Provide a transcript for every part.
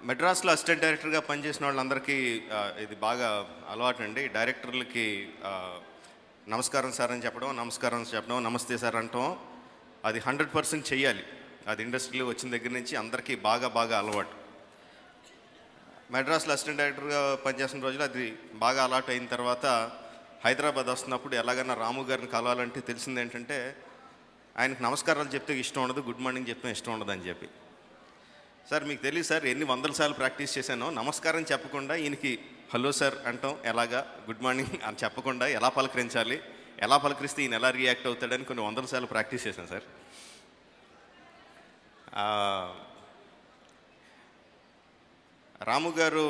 మెడ్రాస్లో అసిస్టెంట్ డైరెక్టర్గా పనిచేసిన వాళ్ళందరికీ ఇది బాగా అలవాటు అండి. డైరెక్టర్లకి నమస్కారం సార్ అని చెప్పడం, నమస్కారం చెప్పడం, నమస్తే సార్ అంటాం, అది 100% చెయ్యాలి. అది ఇండస్ట్రీలో వచ్చిన దగ్గర నుంచి అందరికీ బాగా బాగా అలవాటు. మెడ్రాస్లో అసిస్టెంట్ డైరెక్టర్గా పనిచేసిన రోజులు అది బాగా అలవాటు అయిన తర్వాత హైదరాబాద్ వస్తున్నప్పుడు ఎలాగైనా రాము గారిని కలవాలంటే తెలిసింది ఏంటంటే, ఆయనకు నమస్కారాలు చెప్తే ఇష్టం ఉండదు, గుడ్ మార్నింగ్ చెప్తే ఇష్టం ఉండదు అని చెప్పి. సార్ మీకు తెలియదు సార్ ఎన్ని వందల సార్లు ప్రాక్టీస్ చేశానో, నమస్కారం చెప్పకుండా ఈయనకి హలో సార్ అంటాం ఎలాగా, గుడ్ మార్నింగ్ అని చెప్పకుండా ఎలా పలకరించాలి, ఎలా పలకరిస్తే ఈయన ఎలా రియాక్ట్ అవుతాడని కొన్ని వందల సార్లు ప్రాక్టీస్ చేశాను సార్. రాము గారు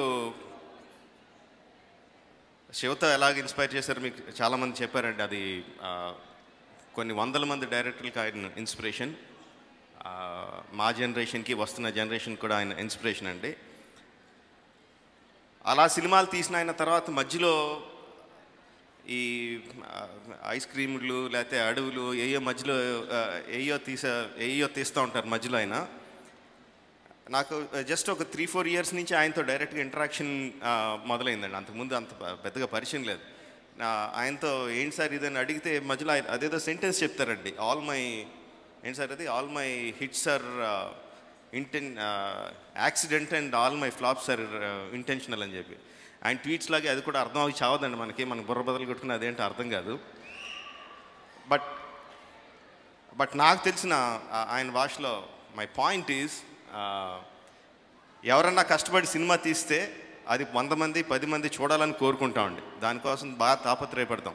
శివతో ఎలాగ ఇన్స్పైర్ చేశారు మీకు చాలామంది చెప్పారండి. అది కొన్ని వందల మంది డైరెక్టర్లకి ఆయన ఇన్స్పిరేషన్. మా జనరేషన్కి వస్తున్న జనరేషన్ కూడా ఆయన ఇన్స్పిరేషన్ అండి. అలా సినిమాలు తీసిన ఆయన తర్వాత మధ్యలో ఈ ఐస్ క్రీములు లేకపోతే అడవులు మధ్యలో ఏయో తీస్తూ ఉంటారు మధ్యలో. ఆయన నాకు జస్ట్ ఒక 3-4 ఇయర్స్ నుంచి ఆయనతో డైరెక్ట్గా ఇంటరాక్షన్ మొదలైందండి. అంతకుముందు అంత పెద్దగా పరిచయం లేదు. ఆయనతో ఏంటి సార్ ఇదని అడిగితే మధ్యలో ఆయన అదేదో సెంటెన్స్ చెప్తారండి, ఏంటి సార్ అది, all my hits are accident and all my flops are intentional అని చెప్పి. ఆయన ట్వీట్స్ లాగే అది కూడా అర్థం అవి చావదండి మనకు బుర్ర బదులు కొట్టుకుని అదేంటో అర్థం కాదు. బట్ నాకు తెలిసిన ఆయన భాషలో మై పాయింట్ ఈజ్, ఎవరన్నా కష్టపడి సినిమా తీస్తే అది 100 మంది 10 మంది చూడాలని కోరుకుంటామండి, దానికోసం బాగా తాపత్రయపడతాం.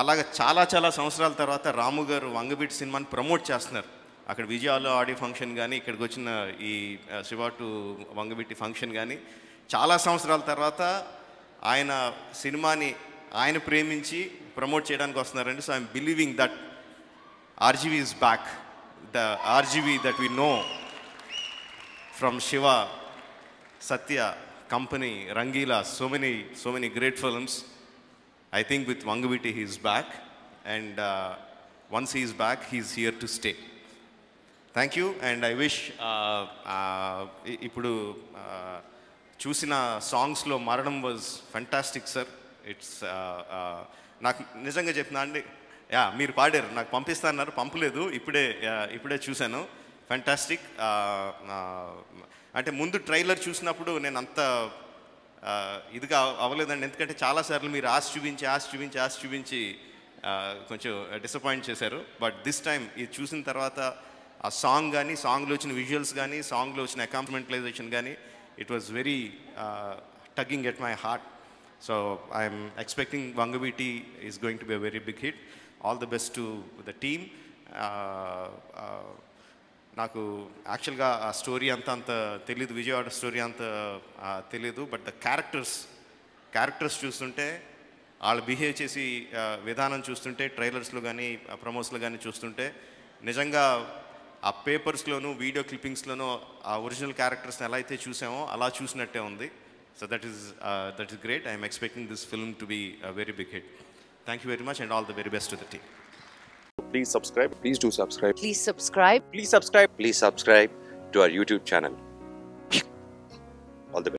అలాగే చాలా చాలా సంవత్సరాల తర్వాత రాము గారు వంగవీటి సినిమాని ప్రమోట్ చేస్తున్నారు. అక్కడ విజయాలో ఆడియో ఫంక్షన్ కానీ, ఇక్కడికి వచ్చిన ఈ శివ టు వంగవీటి ఫంక్షన్ కానీ, చాలా సంవత్సరాల తర్వాత ఆయన సినిమాని ఆయన ప్రేమించి ప్రమోట్ చేయడానికి వస్తున్నారండి. So I'm believing that RGV is back, the RGV that we know from Shiva, Satya, company, Rangeela, so many great films. I think with Vangaveeti he is back, and once he is back he is here to stay. Thank you, and I wish ఇప్పుడు చూసిన సాంగ్స్లో మరణం was fantastic sir. It's నాకు నిజంగా చెప్తున్నా అండి, మీరు పాడారు, నాకు పంపిస్తాన్నారు, పంపలేదు, ఇప్పుడే చూశాను. ఫెంటాస్టిక్. అంటే ముందు ట్రైలర్ చూసినప్పుడు నేను అంత ఇదిగా అవ్వలేదండి, ఎందుకంటే చాలాసార్లు మీరు ఆశ చూపించి కొంచెం డిసప్పాయింట్ చేశారు. బట్ దిస్ టైం ఇది చూసిన తర్వాత ఆ సాంగ్ కానీ, సాంగ్లో వచ్చిన విజువల్స్ కానీ, సాంగ్లో వచ్చిన అకాంప్లిమెంటలైజేషన్ కానీ, it was very tugging at my heart. So I'm expecting Vangaveeti is going to be a very big hit. All the best to the team. నాకు యాక్చువల్గా ఆ స్టోరీ అంత తెలీదు, విజయవాడ స్టోరీ అంత తెలీదు. బట్ ద క్యారెక్టర్స్ చూస్తుంటే, వాళ్ళు బిహేవ్ చేసి విధానం చూస్తుంటే, ట్రైలర్స్లో కానీ ప్రమోస్లో కానీ చూస్తుంటే, నిజంగా ఆ పేపర్స్లోనూ వీడియో క్లిప్పింగ్స్లోనూ ఆ ఒరిజినల్ క్యారెక్టర్స్ని ఎలా అయితే చూసామో అలా చూసినట్టే ఉంది. So that is great. I'm expecting this film to be a very big hit. Thank you very much, and all the very best to the team. Please subscribe. Please do subscribe. Please subscribe. Please subscribe. Please subscribe to our YouTube channel.